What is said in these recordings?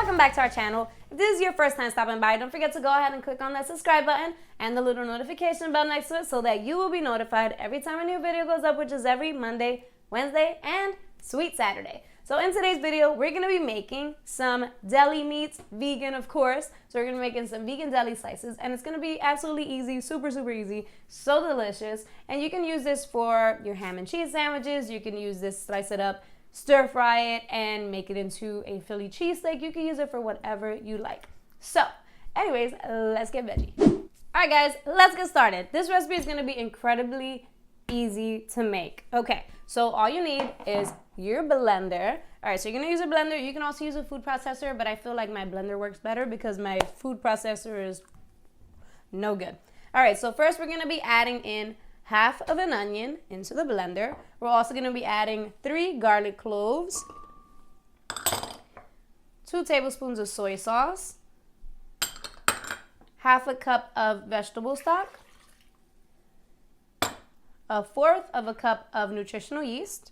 welcome back to our channel. If this is your first time stopping by, don't forget to go ahead and click on that subscribe button and the little notification bell next to it so that you will be notified every time a new video goes up, which is every Monday, Wednesday, and sweet Saturday. So in today's video, we're gonna be making some deli meats, vegan of course. So we're gonna be making some vegan deli slices, and it's gonna be absolutely easy, super easy, so delicious. And you can use this for your ham and cheese sandwiches. You can use this, slice it up, stir fry it, and make it into a Philly cheesesteak. You can use it for whatever you like. So anyways, let's get veggie. All right guys, let's get started. This recipe is gonna be incredibly easy to make. Okay, so all you need is your blender. All right, so you're gonna use a blender. You can also use a food processor, but I feel like my blender works better because my food processor is no good. All right, so first we're gonna be adding in half of an onion into the blender. We're also gonna be adding 3 garlic cloves, 2 tablespoons of soy sauce, half a cup of vegetable stock, 1/4 of a cup of nutritional yeast.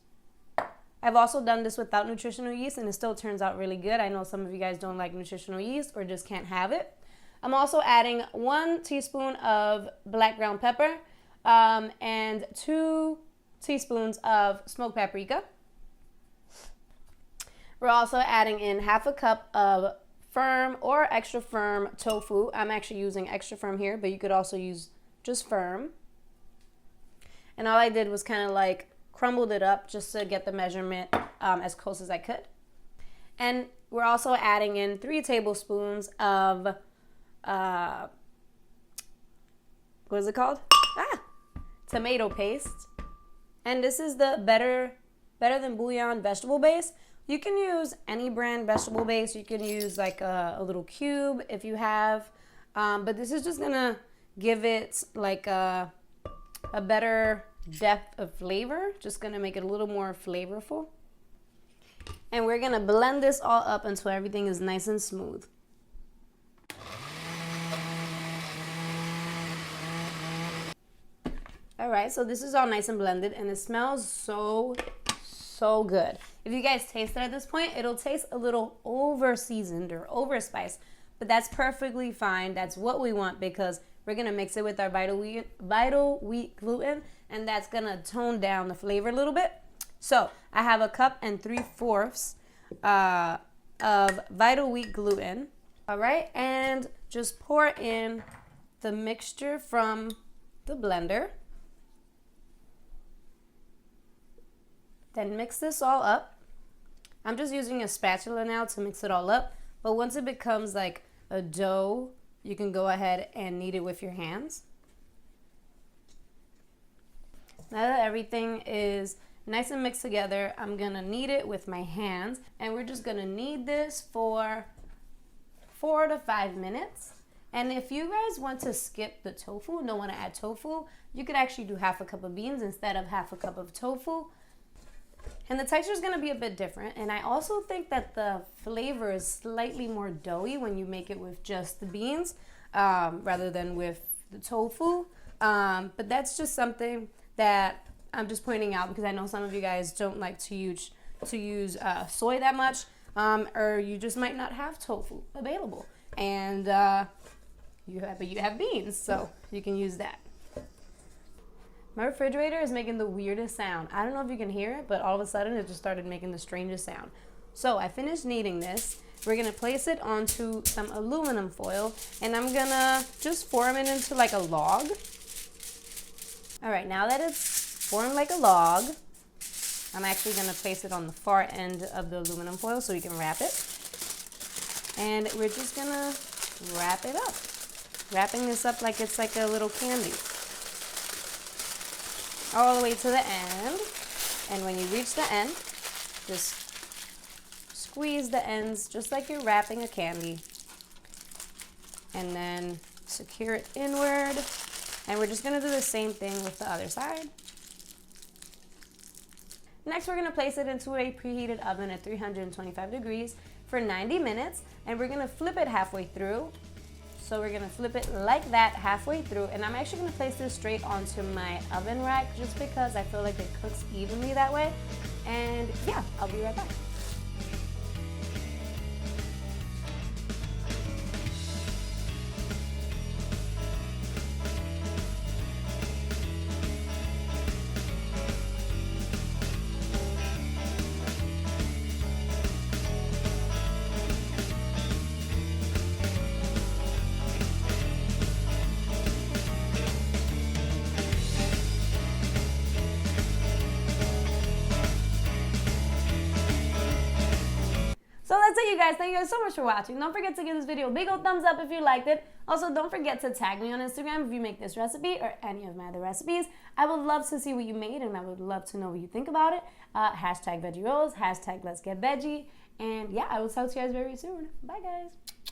I've also done this without nutritional yeast and it still turns out really good. I know some of you guys don't like nutritional yeast or just can't have it. I'm also adding 1 teaspoon of black ground pepper and 2 teaspoons of smoked paprika. We're also adding in half a cup of firm or extra firm tofu. I'm actually using extra firm here, but you could also use just firm. And all I did was kind of like crumbled it up just to get the measurement as close as I could. And we're also adding in 3 tablespoons of, what is it called? Tomato paste. And this is the better than bouillon vegetable base. You can use any brand vegetable base. You can use like a little cube if you have, but this is just gonna give it like a better depth of flavor, just gonna make it a little more flavorful. And we're gonna blend this all up until everything is nice and smooth. All right, so this is all nice and blended and it smells so good. If you guys taste it at this point, it'll taste a little over seasoned or over spiced, but that's perfectly fine. That's what we want because we're gonna mix it with our vital wheat gluten, and that's gonna tone down the flavor a little bit. So I have 1 cup and 3/4 of vital wheat gluten. All right, and just pour in the mixture from the blender. Then mix this all up. I'm just using a spatula now to mix it all up, but once it becomes like a dough, you can go ahead and knead it with your hands. Now that everything is nice and mixed together, I'm gonna knead it with my hands, and we're just gonna knead this for 4 to 5 minutes. And if you guys want to skip the tofu, don't want to add tofu, you could actually do half a cup of beans instead of half a cup of tofu. And the texture is going to be a bit different. And I also think that the flavor is slightly more doughy when you make it with just the beans rather than with the tofu. But that's just something that I'm just pointing out because I know some of you guys don't like to use soy that much, or you just might not have tofu available. And you have beans, so you can use that. My refrigerator is making the weirdest sound. I don't know if you can hear it, but all of a sudden it just started making the strangest sound. So I finished kneading this. We're gonna place it onto some aluminum foil, and I'm gonna just form it into like a log. All right, now that it's formed like a log, I'm actually gonna place it on the far end of the aluminum foil so we can wrap it. And we're just gonna wrap it up. Wrapping this up like it's like a little candy. All the way to the end, and when you reach the end, just squeeze the ends just like you're wrapping a candy, and then secure it inward. And we're just gonna do the same thing with the other side. Next, we're gonna place it into a preheated oven at 325 degrees for 90 minutes, and we're gonna flip it halfway through. So we're gonna flip it like that halfway through, and I'm actually gonna place this straight onto my oven rack just because I feel like it cooks evenly that way. And yeah, I'll be right back. guys, thank you guys so much for watching. Don't forget to give this video a big old thumbs up if you liked it. Also, don't forget to tag me on Instagram if you make this recipe or any of my other recipes. I would love to see what you made, and I would love to know what you think about it. Hashtag veggie rolls, hashtag let's get veggie. And yeah, I will talk to you guys very soon. Bye, guys.